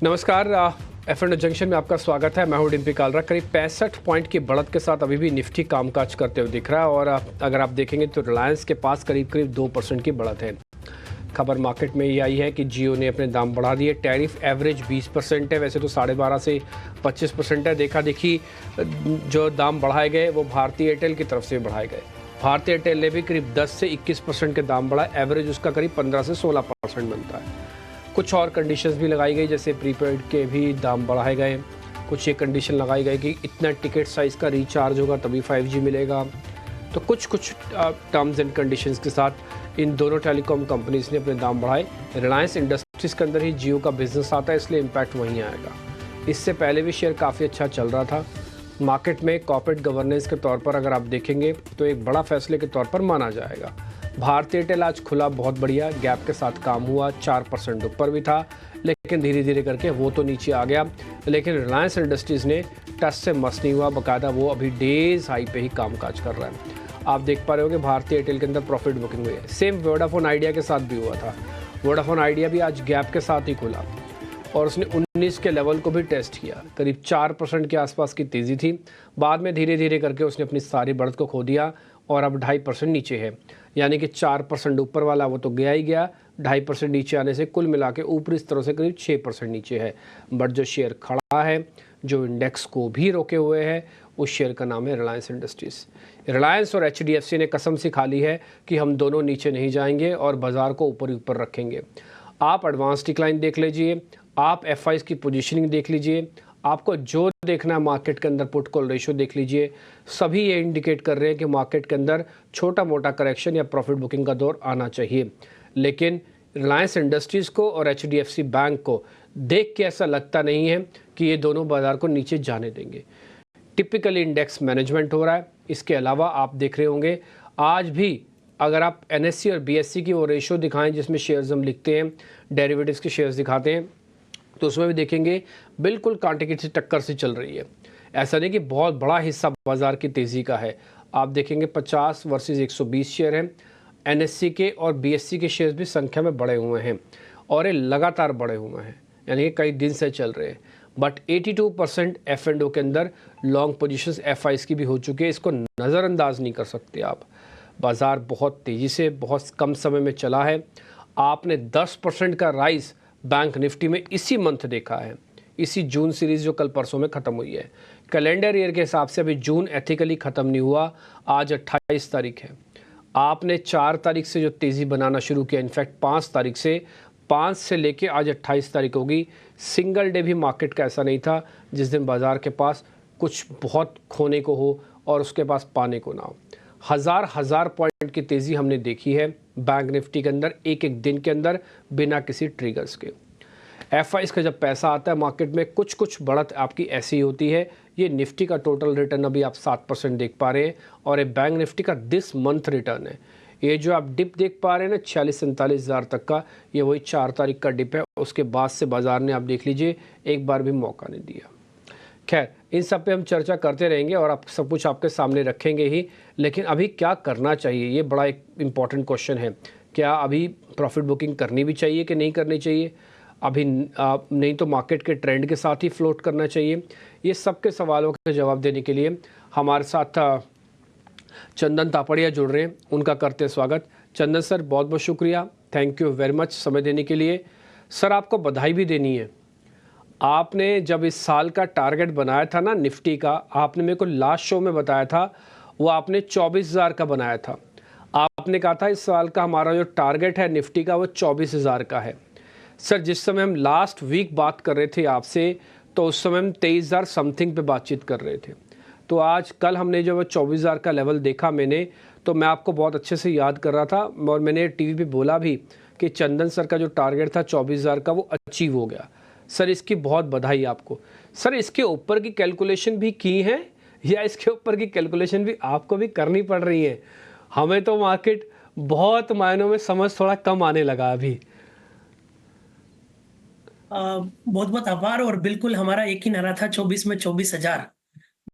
नमस्कार। F&O junction में आपका स्वागत है। मैं हूं डिम्पी कालरा। करीब 65 पॉइंट की बढ़त के साथ अभी भी निफ्टी कामकाज करते हुए दिख रहा है और अगर आप देखेंगे तो रिलायंस के पास करीब 2% की बढ़त है। खबर मार्केट में ये आई है कि जियो ने अपने दाम बढ़ा दिए। टैरिफ एवरेज 20% है, वैसे तो 12.5 से 25% है। देखा देखी जो दाम बढ़ाए गए वो भारतीय एयरटेल की तरफ से बढ़ाए गए। भारतीय एयरटेल ने भी करीब 10 से 21% के दाम बढ़ाए। एवरेज उसका करीब 15 से 16% बनता है। कुछ और कंडीशंस भी लगाई गई, जैसे प्रीपेड के भी दाम बढ़ाए गए। कुछ ये कंडीशन लगाई गई कि इतना टिकट साइज़ का रिचार्ज होगा तभी 5G मिलेगा। तो कुछ टर्म्स एंड कंडीशंस के साथ इन दोनों टेलीकॉम कंपनीज ने अपने दाम बढ़ाए। रिलायंस इंडस्ट्रीज़ के अंदर ही जियो का बिजनेस आता है, इसलिए इम्पैक्ट वहीं आएगा। इससे पहले भी शेयर काफ़ी अच्छा चल रहा था। मार्केट में कॉर्पोरेट गवर्नेंस के तौर पर अगर आप देखेंगे तो एक बड़ा फैसले के तौर पर माना जाएगा। भारतीय एयरटेल आज खुला बहुत बढ़िया गैप के साथ काम हुआ, 4% ऊपर भी था, लेकिन धीरे धीरे करके वो तो नीचे आ गया। लेकिन रिलायंस इंडस्ट्रीज़ ने टच से मस नहीं हुआ, बाकायदा वो अभी डेज हाई पे ही कामकाज कर रहा है। आप देख पा रहे हो कि भारतीय एयरटेल के अंदर प्रॉफिट बुकिंग हुई है। सेम वोडाफोन आइडिया के साथ भी हुआ था। वोडाफोन आइडिया भी आज गैप के साथ ही खुला और उसने 19 के लेवल को भी टेस्ट किया। करीब 4% के आसपास की तेज़ी थी। बाद में धीरे धीरे करके उसने अपनी सारी बढ़त को खो दिया और अब 2.5% नीचे है। यानी कि 4% ऊपर वाला वो तो गया ही गया, 2.5% नीचे आने से कुल मिला के ऊपरी स्तरों से करीब 6% नीचे है। बट जो शेयर खड़ा है, जो इंडेक्स को भी रोके हुए है, उस शेयर का नाम है रिलायंस इंडस्ट्रीज़। रिलायंस और HDFC ने कसम सी खा ली है कि हम दोनों नीचे नहीं जाएंगे और बाज़ार को ऊपर ही ऊपर रखेंगे। आप एडवांस डिक्लाइन देख लीजिए, आप FIs की पोजीशनिंग देख लीजिए, आपको जो देखना है मार्केट के अंदर पुट कॉल रेशियो देख लीजिए। सभी ये इंडिकेट कर रहे हैं कि मार्केट के अंदर छोटा मोटा करेक्शन या प्रॉफिट बुकिंग का दौर आना चाहिए। लेकिन रिलायंस इंडस्ट्रीज़ को और HDFC बैंक को देख के ऐसा लगता नहीं है कि ये दोनों बाज़ार को नीचे जाने देंगे। टिपिकली इंडेक्स मैनेजमेंट हो रहा है। इसके अलावा आप देख रहे होंगे आज भी अगर आप NSE और BSE की वो रेशियो दिखाएं जिसमें शेयर्स हम लिखते हैं, डेरिवेटिव्स के शेयर्स दिखाते हैं, तो उसमें भी देखेंगे बिल्कुल कांटे की टक्कर से चल रही है। ऐसा नहीं कि बहुत बड़ा हिस्सा बाज़ार की तेज़ी का है। आप देखेंगे 50 वर्सेस 120 शेयर हैं। NSE के और BSE के शेयर्स भी संख्या में बढ़े हुए हैं और ये लगातार बढ़े हुए हैं, यानी कि कई दिन से चल रहे हैं। बट 82% F&O के अंदर लॉन्ग पोजीशंस FIs की भी हो चुकी है। इसको नज़रअंदाज नहीं कर सकते आप। बाज़ार बहुत तेज़ी से बहुत कम समय में चला है। आपने 10% का राइज बैंक निफ्टी में इसी मंथ देखा है, इसी जून सीरीज़ जो कल परसों में ख़त्म हुई है। कैलेंडर ईयर के हिसाब से अभी जून एथिकली ख़त्म नहीं हुआ। आज 28 तारीख है। आपने 4 तारीख से जो तेज़ी बनाना शुरू किया, इनफैक्ट 5 तारीख से, 5 से लेके आज 28 तारीख होगी। सिंगल डे भी मार्केट का ऐसा नहीं था जिस दिन बाज़ार के पास कुछ बहुत खोने को हो और उसके पास पाने को ना हो। हज़ार पॉइंट की तेज़ी हमने देखी है बैंक निफ्टी के अंदर एक एक दिन के अंदर बिना किसी ट्रिगर्स के। FIs का जब पैसा आता है मार्केट में, कुछ बढ़त आपकी ऐसी होती है। ये निफ्टी का टोटल रिटर्न अभी आप 7% देख पा रहे हैं और ये बैंक निफ्टी का दिस मंथ रिटर्न है। ये जो आप डिप देख पा रहे हैं ना 46-47 हज़ार तक का, ये वही 4 तारीख का डिप है। उसके बाद से बाज़ार ने आप देख लीजिए एक बार भी मौका नहीं दिया। खैर, इन सब पे हम चर्चा करते रहेंगे और आप सब कुछ आपके सामने रखेंगे ही। लेकिन अभी क्या करना चाहिए, ये बड़ा एक इम्पॉर्टेंट क्वेश्चन है। क्या अभी प्रॉफिट बुकिंग करनी भी चाहिए कि नहीं करनी चाहिए? अभी नहीं तो मार्केट के ट्रेंड के साथ ही फ्लोट करना चाहिए? ये सब के सवालों के जवाब देने के लिए हमारे साथ चंदन तापड़िया जुड़ रहे हैं। उनका करते हैं स्वागत। चंदन सर, बहुत बहुत शुक्रिया, थैंक यू वेरी मच समय देने के लिए। सर, आपको बधाई भी देनी है। आपने जब इस साल का टारगेट बनाया था ना निफ्टी का, आपने मेरे को लास्ट शो में बताया था, वो आपने 24,000 का बनाया था। आपने कहा था इस साल का हमारा जो टारगेट है निफ्टी का वो 24,000 का है। सर, जिस समय हम लास्ट वीक बात कर रहे थे आपसे, तो उस समय हम 23,000 समथिंग पे बातचीत कर रहे थे। तो आज कल हमने जब 24,000 का लेवल देखा मैंने, तो मैं आपको बहुत अच्छे से याद कर रहा था और मैंने टीवी पे बोला भी कि चंदन सर का जो टारगेट था 24,000 का वो अचीव हो गया। सर, इसकी बहुत बधाई आपको। सर, इसके ऊपर की कैलकुलेशन भी की है या इसके ऊपर की कैलकुलेशन भी आपको भी करनी पड़ रही है? हमें तो मार्केट बहुत मायनों में समझ थोड़ा कम आने लगा अभी। बहुत बहुत आभार। और बिल्कुल हमारा एक ही नारा था 24 में 24,000।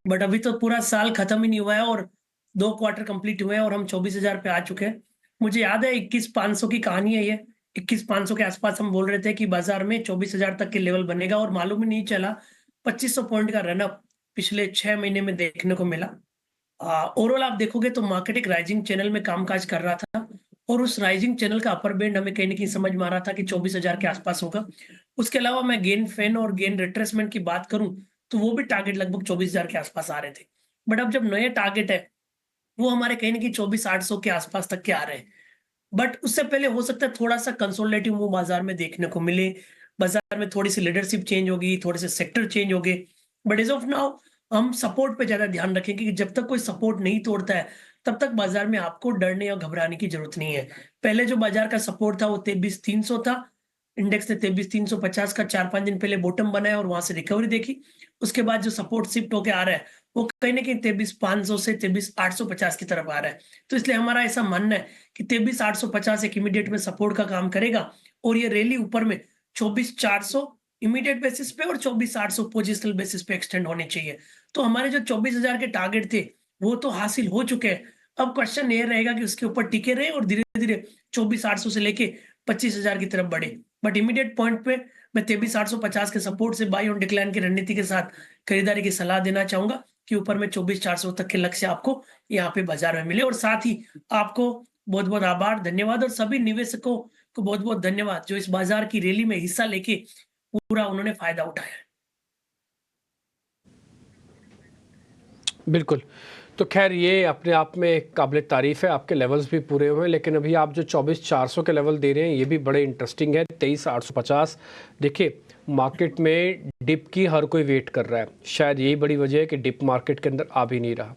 बट अभी तो पूरा साल खत्म ही नहीं हुआ है और 2 क्वार्टर कंप्लीट हुए हैं और हम 24,000 पे आ चुके हैं। मुझे याद है 21,500 की कहानी है ये। 21,500 के आसपास हम बोल रहे थे कि बाजार में 24,000 तक के लेवल बनेगा और मालूम ही नहीं चला 2500 पॉइंट का रनअप पिछले 6 महीने में देखने को मिला। ओवरऑल आप देखोगे तो मार्केट एक राइजिंग चैनल में कामकाज कर रहा था और उस राइजिंग चैनल का अपर बैंड हमें कहीं न कहीं समझ में आ रहा था कि 24,000 के आसपास होगा। उसके अलावा मैं गेन फैन और गेन रिट्रेसमेंट की बात करूँ, तो वो भी टारगेट लगभग 24,000 के आसपास आ रहे थे। बट अब जब नए टारगेट है, वो हमारे कहीं न कहीं 24,800 के आसपास तक के आ रहे हैं। बट उससे पहले हो सकता है थोड़ा-सा कंसोलिडेटिव मूव बाजार में देखने को मिले। बाजार में थोड़ी-सी लीडरशिप चेंज होगी, थोड़े से सेक्टर चेंज होंगे। बट एज़ ऑफ नाउ हम सपोर्ट पे ज़्यादा ध्यान रखेंगे कि जब तक कोई सपोर्ट नहीं तोड़ता है, तब तक बाजार में आपको डरने या घबराने की ज़रूरत नहीं है। पहले जो बाजार का सपोर्ट था वो 23,300 था। इंडेक्स ने 23,350 का 4-5 दिन पहले बॉटम बनाया और वहाँ से रिकवरी देखी। उसके बाद जो सपोर्ट शिफ्ट होके आ रहा है, वो कहीं न कहीं 23,500 से 23,850 की तरफ आ रहा है। तो इसलिए हमारा ऐसा मानना है कि 23,850 एक इमीडिएट में सपोर्ट का काम करेगा और ये रैली ऊपर में 24,400 इमीडिएट बेसिस पे और 24,800 पोजिशनल बेसिस पे एक्सटेंड होने चाहिए। तो हमारे जो 24,000 के टारगेट थे, वो तो हासिल हो चुके हैं। अब क्वेश्चन ये रहेगा कि उसके ऊपर टिके रहे और धीरे-धीरे 24,800 से लेके 25,000 की तरफ बढ़े। बट इमीडिएट पॉइंट पे मैं 23,850 के सपोर्ट से बाय ऑन डिक्लाइन की रणनीति के साथ खरीदारी की सलाह देना चाहूँगा कि ऊपर में 24,400 तक के लक्ष्य आपको यहाँ पे बाजार में मिले और साथ ही आपको बहुत-बहुत आभार, धन्यवाद और सभी निवेशकों को बहुत-बहुत धन्यवाद जो इस बाजार की रैली में हिस्सा लेके पूरा उन्होंने फायदा उठाया है। बिल्कुल। तो ख़ैर ये अपने आप में काबिल तारीफ़ है, आपके लेवल्स भी पूरे हुए हैं, लेकिन अभी आप जो 24,400 के लेवल दे रहे हैं, ये भी बड़े इंटरेस्टिंग है, 23,850। देखिए, मार्केट में डिप की हर कोई वेट कर रहा है। शायद यही बड़ी वजह है कि डिप मार्केट के अंदर आ भी नहीं रहा।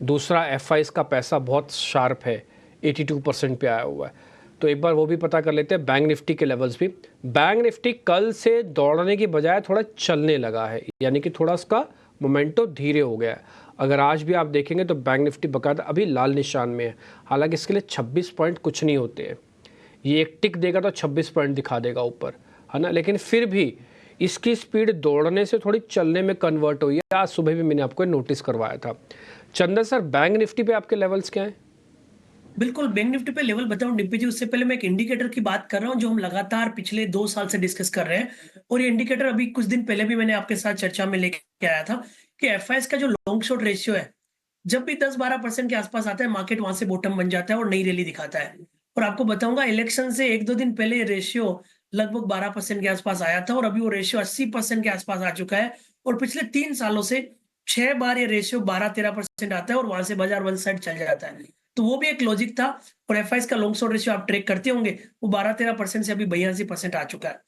दूसरा, एफआईज़ का पैसा बहुत शार्प है, 82% पे आया हुआ है। तो एक बार वो भी पता कर लेते हैं, बैंक निफ्टी के लेवल्स भी। बैंक निफ्टी कल से दौड़ने की बजाय थोड़ा चलने लगा है, यानी कि थोड़ा उसका मोमेंटो धीरे हो गया है। अगर आज भी आप देखेंगे तो बैंक निफ्टी बकायदा अभी लाल निशान में है। हालांकि इसके लिए 26 पॉइंट कुछ नहीं होते हैं, ये एक टिक देगा तो 26 पॉइंट दिखा देगा ऊपर, है ना। लेकिन फिर भी इसकी स्पीड दौड़ने से थोड़ी चलने में कन्वर्ट हुई है। आज सुबह भी मैंने आपको नोटिस करवाया था। चंदन सर, बैंक निफ्टी पे आपके लेवल्स क्या हैं? बिल्कुल, बैंक निफ्टी पे लेवल बताऊँ डिम्पी जी, उससे पहले मैं एक इंडिकेटर की बात कर रहा हूँ, जो हम लगातार पिछले 2 साल से डिस्कस कर रहे हैं और ये इंडिकेटर अभी कुछ दिन पहले भी मैंने आपके साथ चर्चा में लेके आया था कि एफआईएस का जो लॉन्ग शॉर्ट रेशियो है, जब भी 10-12% के आसपास आता है, मार्केट वहाँ से बॉटम बन जाता है और नई रैली दिखाता है। और आपको बताऊँगा इलेक्शन से 1-2 दिन पहले ये रेशियो लगभग 12% के आसपास आया था और अभी वो रेशियो 80% के आसपास आ चुका है और पिछले 3 सालों से 6 बार ये रेशियो 12-13% आता है और वहाँ से बाजार वन साइड चल जाता है। तो वो भी एक लॉजिक था और एफआईएस का लॉन्ग शॉर्ट रेशियो आप ट्रैक करते होंगे, वो 12-13% से अभी 82% आ चुका है।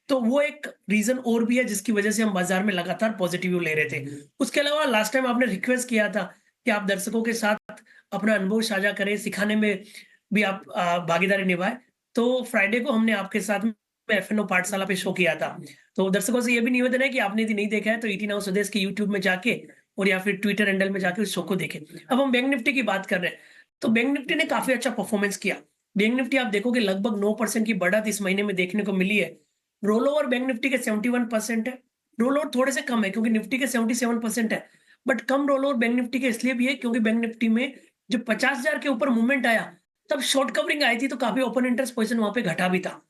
तो वो एक रीज़न और भी है जिसकी वजह से हम बाजार में लगातार पॉजिटिव व्यू ले रहे थे। उसके अलावा लास्ट टाइम आपने रिक्वेस्ट किया था कि आप दर्शकों के साथ अपना अनुभव साझा करें, सिखाने में भी आप भागीदारी निभाएँ। तो फ्राइडे को हमने आपके साथ में एफएनओ पाठशाला पे शो किया था। तो दर्शकों से ये भी निवेदन है कि आपने यदि नहीं देखा है तो ईटी नाउ स्वदेश के यूट्यूब में जाके और या फिर ट्विटर हैंडल में जाके उस शो को देखें। अब हम बैंक निफ्टी की बात कर रहे हैं, तो बैंक निफ्टी ने काफ़ी अच्छा परफॉर्मेंस किया। बैंक निफ्टी आप देखोगे लगभग 9% की बढ़त इस महीने में देखने को मिली है। रोल ओवर बैंक निफ्टी के 71% है। रोल ओवर थोड़े से कम है क्योंकि निफ्टी के 77% है। But come roll over bank Nifty के इसलिए भी है क्योंकि बैंक निफ्टी में जब 50,000 के ऊपर मूवमेंट आया, तब शॉर्ट कवरिंग आई थी तो काफ़ी ओपन इंटरेस्ट पोज़ीशन वहाँ पे घटा भी था।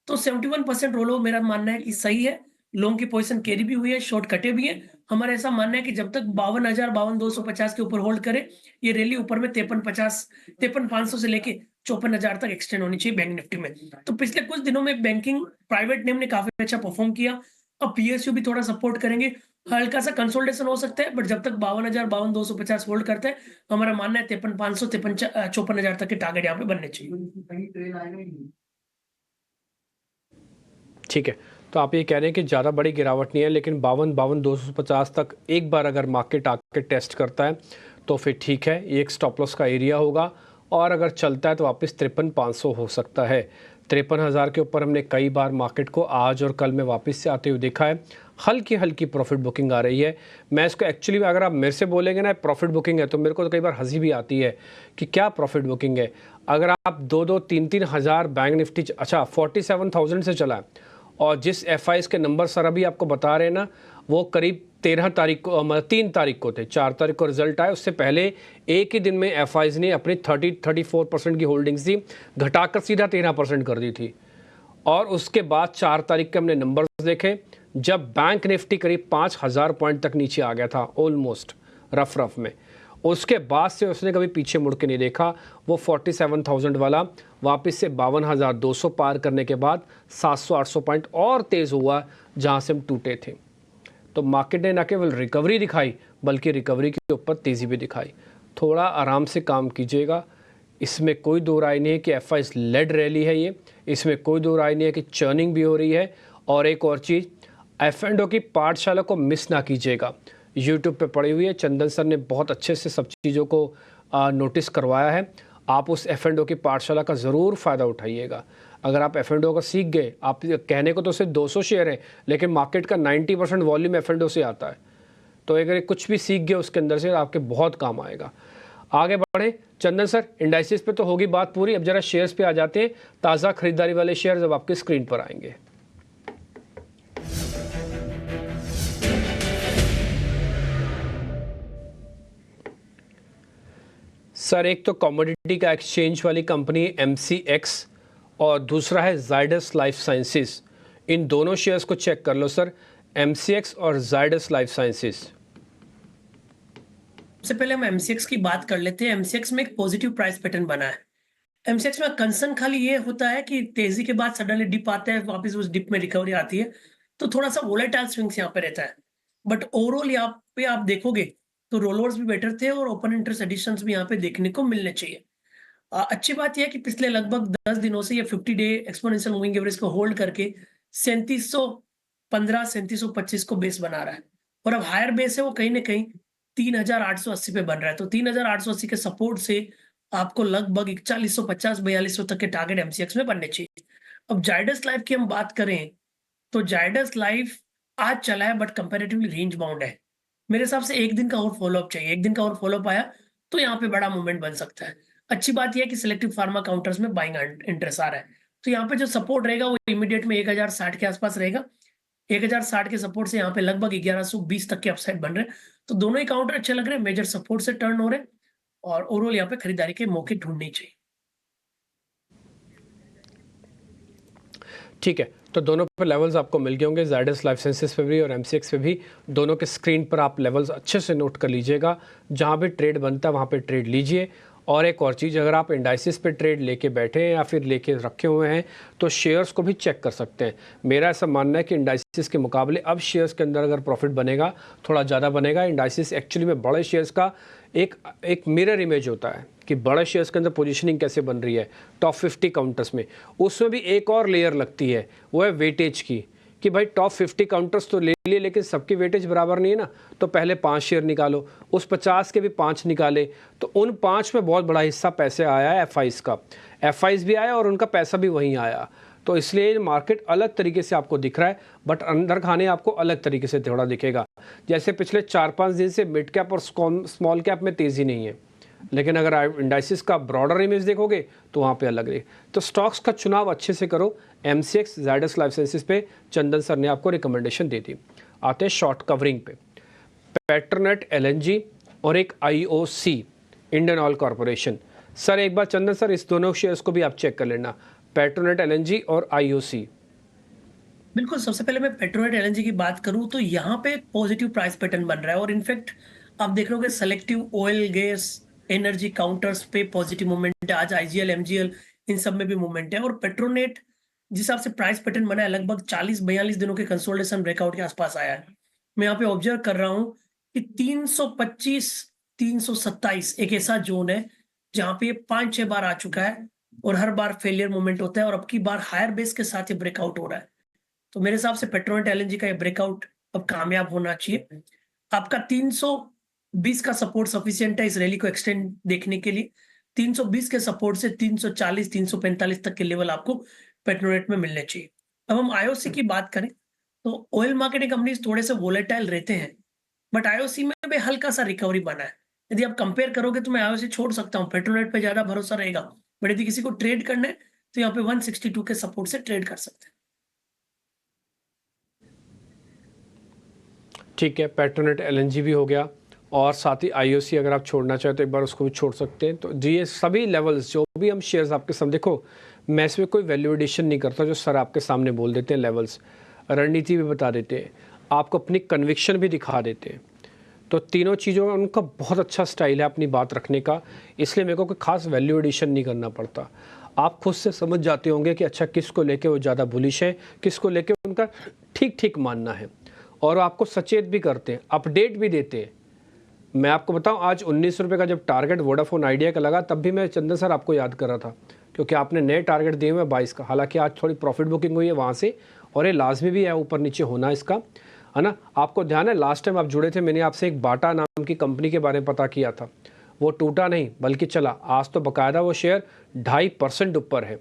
तो 71% रोल ओवर मेरा मानना है कि सही है। लॉन्ग की पोज़ीशन कैरी भी हुई है, शॉर्ट कटे भी हैं। हमारा ऐसा मानना है कि जब तक 52,000 52,250 के ऊपर होल्ड करे, ये रैली ऊपर में 53,500 से लेके 54,000 तक एक्सटेंड होनी चाहिए बैंक निफ्टी में। तो पिछले कुछ दिनों में बैंकिंग प्राइवेट नेम ने काफ़ी अच्छा परफ़ॉर्म किया। अब पीएसयू भी थोड़ा सपोर्ट करेंगे। हल्का-सा कंसोलिडेशन हो सकता है, बट जब तक 52,000 52,250 होल्ड करते हैं, हमारा मानना है 53,500 54,000 तक के टारगेट यहाँ पे बनने चाहिए। ठीक है, तो आप ये कह रहे हैं कि ज़्यादा बड़ी गिरावट नहीं है, लेकिन 52,250 तक एक बार अगर मार्केट आके टेस्ट करता है तो फिर ठीक है, ये एक स्टॉप लॉस का एरिया होगा और अगर चलता है तो वापस 53,500 हो सकता है। 53,000 के ऊपर हमने कई बार मार्केट को आज और कल में वापस से आते हुए देखा है। हल्की हल्की प्रॉफिट बुकिंग आ रही है। मैं इसको एक्चुअली अगर आप मेरे से बोलेंगे ना प्रॉफिट बुकिंग है, तो मेरे को तो कई बार हंसी भी आती है कि क्या प्रॉफिट बुकिंग है। अगर आप 2-2 3-3 हज़ार बैंक निफ्टी, अच्छा 47,000 से चला है और जिस एफआईएस के नंबर सर अभी आपको बता रहे हैं ना, वो करीब 13 तारीख को, 3 तारीख को थे, 4 तारीख को रिजल्ट आए। उससे पहले एक ही दिन में एफआईएस ने अपनी 34% की होल्डिंग्स थी घटाकर सीधा 13% कर दी थी। और उसके बाद 4 तारीख के हमने नंबर्स देखे जब बैंक निफ्टी करीब 5,000 पॉइंट तक नीचे आ गया था ऑलमोस्ट रफ में। उसके बाद से उसने कभी पीछे मुड़ के नहीं देखा। वो 47,000 वाला वापस से 52,200 पार करने के बाद 700-800 पॉइंट और तेज़ हुआ जहां से हम टूटे थे। तो मार्केट ने न केवल रिकवरी दिखाई बल्कि रिकवरी के ऊपर तेज़ी भी दिखाई। थोड़ा आराम से काम कीजिएगा। इसमें कोई दो राय नहीं है कि एफआईज लेड रैली है ये, इसमें कोई दो राय नहीं है कि चर्निंग भी हो रही है। और एक और चीज़, F&O की पाठशाला को मिस ना कीजिएगा। यूट्यूब पे पड़ी हुई है, चंदन सर ने बहुत अच्छे से सब चीज़ों को नोटिस करवाया है। आप उस F&O की पाठशाला का ज़रूर फ़ायदा उठाइएगा। अगर आप F&O का सीख गए, आप कहने को तो सिर्फ 200 शेयर हैं लेकिन मार्केट का 90% वॉल्यूम F&O से आता है। तो अगर कुछ भी सीख गए उसके अंदर से आपके बहुत काम आएगा। आगे बढ़े चंदन सर, इंडाइसिस पे तो होगी बात पूरी, अब जरा शेयर्स पे आ जाते हैं। ताज़ा खरीदारी वाले शेयर जब आपके स्क्रीन पर आएंगे। सर एक तो कमोडिटी का एक्सचेंज वाली कंपनी MCX और दूसरा है जायडस लाइफ साइंसेस। इन दोनों शेयर्स को चेक कर लो सर, MCX और जायडस लाइफ साइंसेस। सबसे पहले हम MCX की बात कर लेते हैं। MCX में एक पॉजिटिव प्राइस पैटर्न बना है। MCX में कंसर्न खाली ये होता है कि तेजी के बाद सडनली डिप आता है, वापस उस डिप में रिकवरी आती है, तो थोड़ा सा वोलेटाइल स्विंग्स यहाँ पे रहता है। बट ओवरऑल यहाँ पे आप देखोगे तो रोलओवर्स भी बेटर थे और ओपन इंटरेस्ट एडिशंस भी यहाँ पे देखने को मिलने चाहिए। अच्छी बात यह है कि पिछले लगभग 10 दिनों से ये 50 डे एक्सपोनेंशियल मूविंग एवरेज को होल्ड करके 3715 3725 को बेस बना रहा है और अब हायर बेस है वो कहीं ना कहीं 3880 पे बन रहा है। तो 3880 के सपोर्ट से आपको लगभग 4150-4200 तक के टारगेट MCX में बनने चाहिए। अब जायडस लाइफ की हम बात करें तो जायडस लाइफ आज चला है बट कंपैरेटिवली रेंज बाउंड है। मेरे हिसाब से एक दिन का और फॉलोअप चाहिए। एक दिन का और फॉलोअप आया तो यहाँ पे बड़ा मूवमेंट बन सकता है। अच्छी बात यह है कि सिलेक्टिव फार्मा काउंटर्स में बाइंग इंटरेस्ट आ रहा है, तो यहाँ पे जो सपोर्ट रहेगा वो इमीडिएट में 1060 के आसपास रहेगा। 1060 के सपोर्ट से यहाँ पे लगभग 1120 तक के अपसाइड बन रहे हैं। तो दोनों ही काउंटर अच्छे लग रहे हैं, मेजर सपोर्ट से टर्न हो रहे हैं और ओवरऑल यहाँ पे खरीदारी के मौके ढूंढने चाहिए। ठीक है, तो दोनों पे लेवल्स आपको मिल गए होंगे, जायडस लाइफ साइंसेस पे भी और MCX पे भी। दोनों के स्क्रीन पर आप लेवल्स अच्छे से नोट कर लीजिएगा। जहाँ भी ट्रेड बनता है वहाँ पे ट्रेड लीजिए। और एक और चीज़, अगर आप इंडाइसिस पे ट्रेड लेके बैठे हैं या फिर लेके रखे हुए हैं तो शेयर्स को भी चेक कर सकते हैं। मेरा ऐसा मानना है कि इंडाइसिस के मुकाबले अब शेयर्स के अंदर अगर प्रॉफिट बनेगा थोड़ा ज़्यादा बनेगा। इंडाइसिस एक्चुअली में बड़े शेयर्स का एक मिरर इमेज होता है कि बड़े शेयर्स के अंदर पोजीशनिंग कैसे बन रही है टॉप 50 काउंटर्स में। उसमें भी एक और लेयर लगती है, वो है वेटेज की, कि भाई टॉप 50 काउंटर्स तो ले लिए लेकिन सबकी वेटेज बराबर नहीं है ना। तो पहले 5 शेयर निकालो, उस 50 के भी 5 निकाले तो उन 5 में बहुत बड़ा हिस्सा पैसे आया है एफआईज का। एफआईज भी आया और उनका पैसा भी वहीं आया। तो इसलिए मार्केट अलग तरीके से आपको दिख रहा है बट अंदर खाने आपको अलग तरीके से थोड़ा दिखेगा। जैसे पिछले 4-5 दिन से मिड कैप और स्मॉल कैप में तेज़ी नहीं है, लेकिन अगर आप इंडाइसिस का ब्रॉडर इमेज देखोगे तो वहाँ पे अलग रहे। तो स्टॉक्स का चुनाव अच्छे से करो। MCX जायडस लाइफ साइंसेस पे चंदन सर ने आपको रिकमेंडेशन दे दी। आते हैं शॉर्ट कवरिंग पे, पेट्रोनेट LNG और एक IOC Indian oil corporation. Sir एक बार चंदन सर इस दोनों शेयर्स को भी आप चेक कर लेना, पेट्रोनेट LNG और IOC। बिल्कुल, सबसे पहले मैं पेट्रोनेट LNG की बात करूं तो यहाँ पे पॉजिटिव प्राइस पैटर्न बन रहा है और इनफैक्ट आप देख रहे हो selective oil gas energy counters पे पॉजिटिव मूवमेंट है। आज IGL MGL इन सब में भी मूवमेंट है और पेट्रोनेट जिस हिसाब से प्राइस पैटर्न बना है लगभग 40-42 दिनों के कंसोलिडेशन ब्रेकआउट के आसपास आया है। मैं यहाँ पे ऑब्जर्व कर रहा हूँ कि 325 327 एक ऐसा जोन है जहाँ पे 5-6 बार आ चुका है और हर बार फेलियर मूवमेंट होता है और अब की बार हायर बेस के साथ ये ब्रेकआउट हो रहा है। तो मेरे हिसाब से पेट्रोनेट LNG का ये ब्रेकआउट अब कामयाब होना चाहिए। आपका 320 का सपोर्ट सफिशिएंट है इस रैली को एक्सटेंड देखने के लिए। 320 के सपोर्ट से 340 345 तक के लेवल आपको पेट्रोनेट में मिलने चाहिए। अब हम IOC की बात करें तो ऑयल मार्केटिंग कंपनीज थोड़े से वोलेटाइल रहते हैं बट IOC में भी हल्का सा रिकवरी बना है। यदि आप कंपेयर करोगे तो मैं IOC छोड़ सकता हूँ, पेट्रोनेट पे ज्यादा भरोसा रहेगा। बट यदि किसी को ट्रेड करना है तो यहाँ पे 162 के सपोर्ट से ट्रेड कर सकते हैं। ठीक है, पेट्रोनेट LNG भी हो गया और साथ ही IOC अगर आप छोड़ना चाहें तो एक बार उसको भी छोड़ सकते हैं। तो जी ये सभी लेवल्स जो भी हम शेयर्स आपके सामने, देखो मैं इसमें कोई वैल्यू एडिशन नहीं करता, जो सर आपके सामने बोल देते हैं लेवल्स, रणनीति भी बता देते हैं, आपको अपनी कन्विक्शन भी दिखा देते हैं। तो तीनों चीज़ों में उनका बहुत अच्छा स्टाइल है अपनी बात रखने का, इसलिए मेरे को कोई खास वैल्यू एडिशन नहीं करना पड़ता। आप खुद से समझ जाते होंगे कि अच्छा किसको लेके वो ज़्यादा बुलिश है, किसको लेके उनका ठीक ठीक मानना है, और आपको सचेत भी करते हैं, अपडेट भी देते हैं। मैं आपको बताऊं, आज 19 रुपये का जब टारगेट वोडाफोन आइडिया का लगा, तब भी मैं चंदन सर आपको याद कर रहा था, क्योंकि आपने नए टारगेट दिए हुए 22 का। हालांकि आज थोड़ी प्रॉफिट बुकिंग हुई है वहाँ से, और ये लाजमी भी है ऊपर नीचे होना इसका, है ना। आपको ध्यान है लास्ट टाइम आप जुड़े थे, मैंने आपसे एक बाटा नाम की कंपनी के बारे में पता किया था, वो टूटा नहीं बल्कि चला। आज तो बाकायदा वो शेयर 2.5% ऊपर है।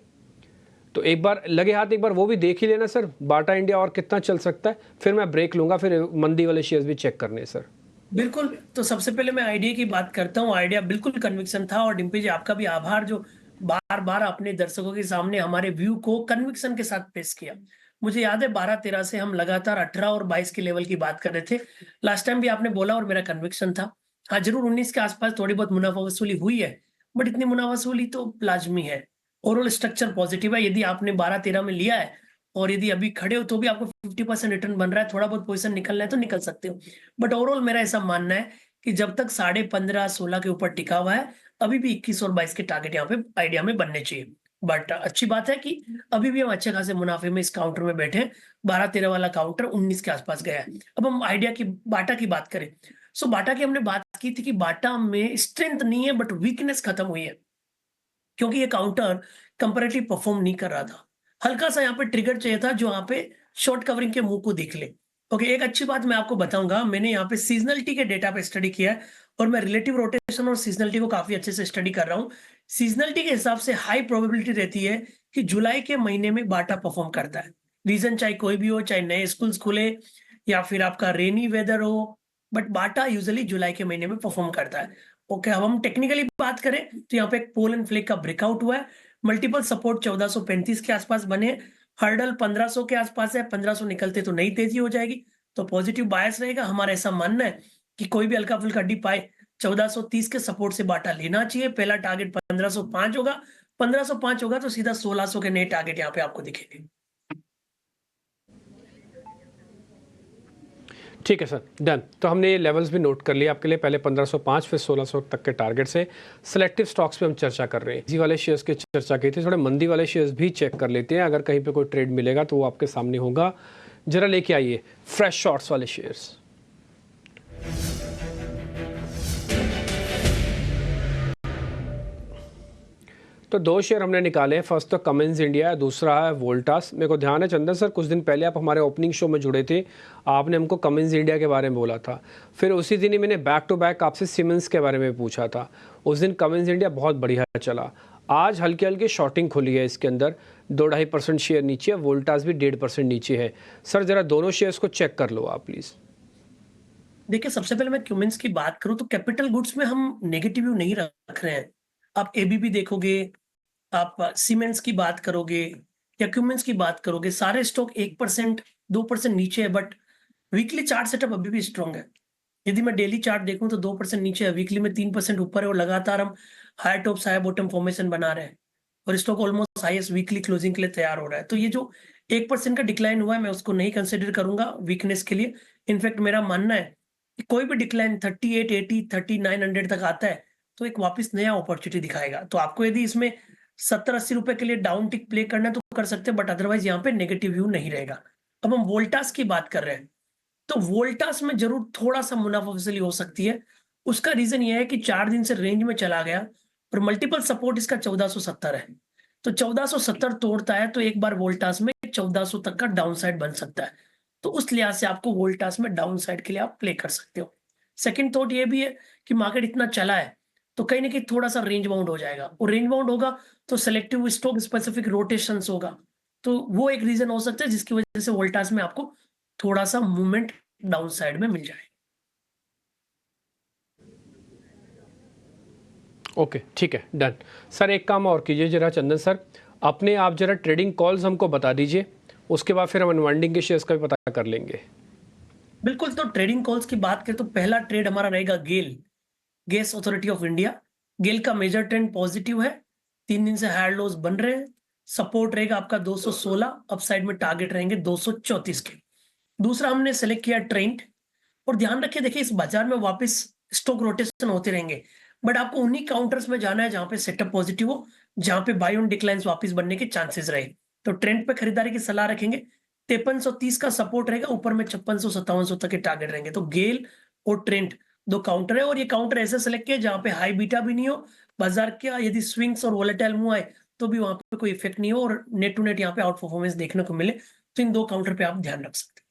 तो एक बार लगे हाथ एक बार वो भी देख ही लेना सर, बाटा इंडिया और कितना चल सकता है, फिर मैं ब्रेक लूंगा, फिर मंदी वाले शेयर्स भी चेक करने हैं सर। बिल्कुल। तो सबसे पहले मैं आइडिया की बात करता हूँ। आइडिया बिल्कुल कन्विक्शन था, और डिम्पी जी आपका भी आभार जो बार बार अपने दर्शकों के सामने हमारे व्यू को कन्विक्शन के साथ पेश किया। मुझे याद है 12-13 से हम लगातार 18 और 22 के लेवल की बात कर रहे थे। लास्ट टाइम भी आपने बोला और मेरा कन्विक्शन था। हाँ, जरूर 19 के आसपास थोड़ी बहुत मुनाफा वसूली हुई है, बट इतनी मुनाफा वसूली तो लाजमी है। ओवरऑल स्ट्रक्चर पॉजिटिव है। यदि आपने 12-13 में लिया है और यदि अभी खड़े हो तो भी आपको 50% रिटर्न बन रहा है, थोड़ा बहुत पोजीशन निकलना है तो निकल सकते हो। बट ओवरऑल मेरा ऐसा मानना है कि जब तक 15.5-16 के ऊपर टिका हुआ है, अभी भी 21 और 22 के टारगेट यहाँ पे आइडिया में बनने चाहिए। बट अच्छी बात है कि अभी भी हम अच्छे खासे मुनाफे में इस काउंटर में बैठे हैं। 12-13 वाला काउंटर 19 के आसपास गया है। अब हम आइडिया की बाटा की बात करें, सो बाटा की हमने बात की थी कि बाटा में स्ट्रेंथ नहीं है बट वीकनेस खत्म हुई है, क्योंकि ये काउंटर कंपैरेटिव परफॉर्म नहीं कर रहा था। हल्का सा यहाँ पे ट्रिगर चाहिए था जो यहाँ पे शॉर्ट कवरिंग के मुंह को देख ले। ओके, एक अच्छी बात मैं आपको बताऊंगा, मैंने यहाँ पे सीजनलिटी के डेटा पे स्टडी किया है, और मैं रिलेटिव रोटेशन और सीजनलिटी को काफी अच्छे से स्टडी कर रहा हूँ। सीजनलिटी के हिसाब से हाई प्रोबेबिलिटी रहती है कि जुलाई के महीने में बाटा परफॉर्म करता है। रीजन चाहे कोई भी हो, चाहे नए स्कूल्स खुले या फिर आपका रेनी वेदर हो, बट बाटा यूजुअली जुलाई के महीने में परफॉर्म करता है। ओके, अब हम टेक्निकली बात करें तो यहाँ पे एक पोल एंड फ्लिक का ब्रेकआउट हुआ है। मल्टीपल सपोर्ट 1435 के आसपास बने हैं। हर्डल 1500 के आसपास है। 1500 निकलते तो नई तेजी हो जाएगी, तो पॉजिटिव बायस रहेगा। हमारा ऐसा मानना है कि कोई भी हल्का फुल्का डिप आए 1430 के सपोर्ट से बाटा लेना चाहिए। पहला टारगेट 1505 होगा। 1505 होगा तो सीधा 1600 के नए टारगेट यहाँ पे आपको दिखेंगे। ठीक है सर, डन। तो हमने ये लेवल्स भी नोट कर लिए आपके लिए, पहले 1505 फिर 1600 तक के टारगेट से। सेलेक्टिव स्टॉक्स पे हम चर्चा कर रहे हैं। जी वाले शेयर्स की चर्चा की थी, थोड़े मंदी वाले शेयर्स भी चेक कर लेते हैं, अगर कहीं पे कोई ट्रेड मिलेगा तो वो आपके सामने होगा। जरा लेके आइए फ्रेश शॉर्ट्स वाले शेयर्स। तो दो शेयर हमने निकाले हैं, फर्स्ट तो कमिंस इंडिया है, दूसरा है वोल्टास। मेरे को ध्यान है चंदन सर, कुछ दिन पहले आप हमारे ओपनिंग शो में जुड़े थे, आपने हमको कमिंस इंडिया के बारे में बोला था। फिर उसी दिन ही मैंने बैक टू बैक आपसे सीमेंस के बारे में पूछा था। उस दिन कमिंस इंडिया बहुत बढ़िया चला। आज हल्की हल्की शॉर्टिंग खुली है इसके अंदर, 2-2.5% शेयर नीचे है, वोल्टास भी 1.5% नीचे है। सर जरा दोनों शेयर्स को चेक कर लो आप प्लीज़। देखिए, सबसे पहले मैं क्यूमेंस की बात करूं तो कैपिटल गुड्स में हम नेगेटिव व्यू नहीं रख रहे हैं। आप एबीबी देखोगे, आप सीमेंस की बात करोगे या क्यूमेंस की बात करोगे, सारे स्टॉक 1% 2% नीचे है, बट वीकली चार्ट सेटअप अभी भी स्ट्रॉन्ग है। यदि मैं डेली चार्ट देखूं तो 2% नीचे है, वीकली में 3% ऊपर है, और लगातार हम high top high bottom formation बना रहे हैं, और stock almost highest weekly closing के लिए तैयार हो रहा है। तो ये जो 1% का डिक्लाइन हुआ है, मैं उसको नहीं कंसिडर करूंगा वीकनेस के लिए। इनफैक्ट मेरा मानना है कि कोई भी डिक्लाइन 38, 80, 3900 तक आता है तो एक वापस नया अपॉर्चुनिटी दिखाएगा। तो आपको यदि इसमें 70-80 रुपए के लिए डाउन टिक प्ले करना है तो कर सकते हैं, बट अदरवाइज यहाँ पे नेगेटिव व्यू नहीं रहेगा। अब हम वोल्टास की बात कर रहे हैं, तो वोल्टास में जरूर थोड़ा सा मुनाफा वसूली हो सकती है। उसका रीजन ये है कि 4 दिन से रेंज में चला गया और मल्टीपल सपोर्ट इसका 1470 है। तो 1470 तोड़ता है तो एक बार वोल्टास में 1400 तक का डाउन साइड बन सकता है। तो उस लिहाज से आपको वोल्टास में डाउन साइड के लिए आप प्ले कर सकते हो। सेकंड थॉट ये भी है कि मार्केट इतना चला है तो कहीं ना कहीं थोड़ा सा रेंज बाउंड हो जाएगा, और रेंज बाउंड होगा तो सेलेक्टिव स्टॉक स्पेसिफिक रोटेशंस होगा। तो वो एक रीजन हो सकता है जिसकी वजह से वोल्टास में आपको थोड़ा सा मूवमेंट डाउन साइड में मिल जाए। ओके ठीक है, डन। सर एक काम और कीजिए जरा चंदन सर, अपने आप जरा ट्रेडिंग कॉल्स हमको बता दीजिए, उसके बाद फिर हम अनवाइंडिंग के शेयर्स का भी पता कर लेंगे। बिल्कुल, तो ट्रेडिंग कॉल्स की बात करें तो पहला ट्रेड हमारा रहेगा गेल, गैस अथॉरिटी ऑफ इंडिया। गेल का मेजर ट्रेंड पॉजिटिव है, 3 दिन से हायर लोज बन रहे हैं, सपोर्ट रहेगा आपका 216, अपसाइड में टारगेट रहेंगे 234 के। दूसरा हमने सेलेक्ट किया ट्रेंड, और ध्यान रखिए, देखिए इस बाजार में वापस स्टॉक रोटेशन होते रहेंगे, बट आपको उन्हीं काउंटर्स में जाना है जहां पे सेटअप पॉजिटिव हो, जहां पे बाय ऑन डिक्लाइंस वापस बनने के चांसेस रहे। तो ट्रेंड पे खरीदारी की सलाह रखेंगे। 5330 का सपोर्ट रहेगा, ऊपर में 5600-5700 तक के टारगेट रहेंगे। तो गेल और ट्रेंड दो काउंटर है, और ये काउंटर ऐसे सेलेक्ट किया जहां पे हाई बीटा भी नहीं हो, बाजार का यदि स्विंग्स और वोलेटाइल मूव आए तो भी वहां पे कोई इफेक्ट नहीं हो, और नेट टू नेट यहाँ पे आउट परफॉर्मेंस देखने को मिले। तो इन दो काउंटर पे आप ध्यान रख सकते हैं।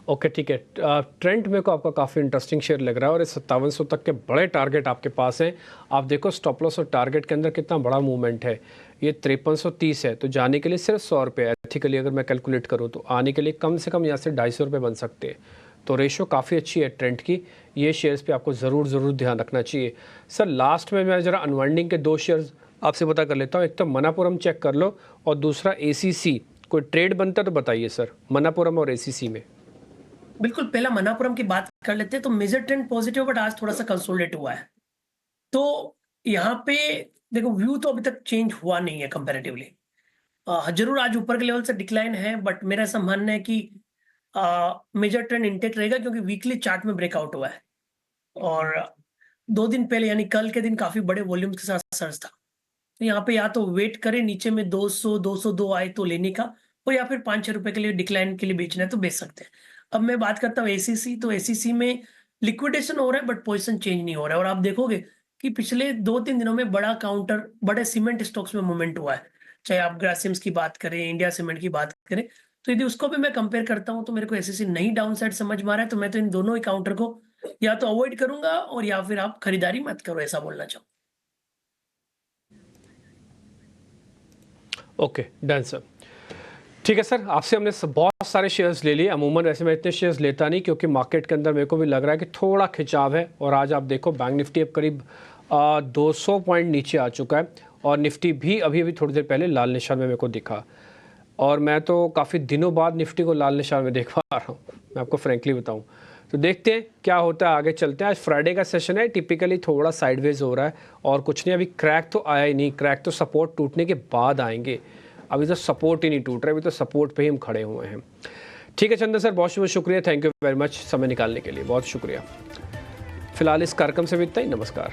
ओके, ठीक है। ट्रेंड मेरे को आपका काफ़ी इंटरेस्टिंग शेयर लग रहा है, और इस 5700 तक के बड़े टारगेट आपके पास हैं। आप देखो स्टॉप लॉस और टारगेट के अंदर कितना बड़ा मूवमेंट है। ये 5330 है, तो जाने के लिए सिर्फ 100 रुपये एथिकली अगर मैं कैलकुलेट करूँ तो आने के लिए कम से कम यहाँ से 250 रुपये बन सकते हैं। तो रेशो काफ़ी अच्छी है ट्रेंड की। ये शेयर्स पे आपको ज़रूर ध्यान रखना चाहिए। सर लास्ट में मैं ज़रा अनवाइंडिंग के 2 शेयर्स आपसे पता कर लेता हूँ। एक तो मनापुरम चेक कर लो, और दूसरा ACC। कोई ट्रेड बनता तो बताइए सर, मनापुरम और ACC में। बिल्कुल, पहला मनापुरम की बात कर लेते हैं। तो मेजर ट्रेंड पॉजिटिव, बट आज थोड़ा सा कंसोलिडेट हुआ है। तो यहाँ पे देखो, व्यू तो अभी तक चेंज हुआ नहीं है कंपैरेटिवली। जरूर आज ऊपर के लेवल से डिक्लाइन है, बट मेरा ऐसा मानना है कि मेजर ट्रेंड इंटेक्ट रहेगा, क्योंकि वीकली चार्ट में ब्रेकआउट हुआ है, और 2 दिन पहले यानी कल के दिन काफी बड़े वॉल्यूम्स के साथ सर्ज था। तो यहाँ पे या तो वेट करें नीचे में 202 आए तो लेने का, और या फिर 5-6 रुपए के लिए डिक्लाइन के लिए बेचना है तो बेच सकते हैं। अब मैं बात करता हूँ ACC। तो ACC में लिक्विडेशन हो रहा है, बट पोजीशन चेंज नहीं हो रहा है, और आप देखोगे कि पिछले 2-3 दिनों में बड़ा काउंटर, बड़े सीमेंट स्टॉक्स में मूवमेंट हुआ है। चाहे आप ग्रासिम्स की बात करें, इंडिया सीमेंट की बात करें, तो यदि उसको भी मैं कंपेयर करता हूँ तो मेरे को ACC नहीं डाउन साइड समझ में आ रहा है। तो मैं तो इन दोनों ही काउंटर को या तो अवॉइड करूंगा, और या फिर आप खरीदारी मत करो, ऐसा बोलना चाहूँ। Okay, done sir. ठीक है सर, आपसे हमने बहुत सारे शेयर्स ले लिए। अमूमन वैसे मैं इतने शेयर्स लेता नहीं, क्योंकि मार्केट के अंदर मेरे को भी लग रहा है कि थोड़ा खिंचाव है। और आज आप देखो बैंक निफ्टी अब करीब 200 पॉइंट नीचे आ चुका है, और निफ्टी भी अभी थोड़ी देर पहले लाल निशान में मेरे को दिखा। और मैं तो काफ़ी दिनों बाद निफ्टी को लाल निशान में देख पा रहा हूँ, मैं आपको फ्रेंकली बताऊँ। तो देखते हैं क्या होता है, आगे चलते हैं। आज फ्राइडे का सेशन है, टिपिकली थोड़ा साइडवेज हो रहा है, और कुछ नहीं, अभी क्रैक तो आया ही नहीं। क्रैक तो सपोर्ट टूटने के बाद आएंगे, अभी तो सपोर्ट ही नहीं टूट रहा है, अभी तो सपोर्ट पे ही हम खड़े हुए हैं। ठीक है चंदन सर, बहुत बहुत शुक्रिया, थैंक यू वेरी मच समय निकालने के लिए, बहुत शुक्रिया। फिलहाल इस कार्यक्रम से भी इतना ही, नमस्कार।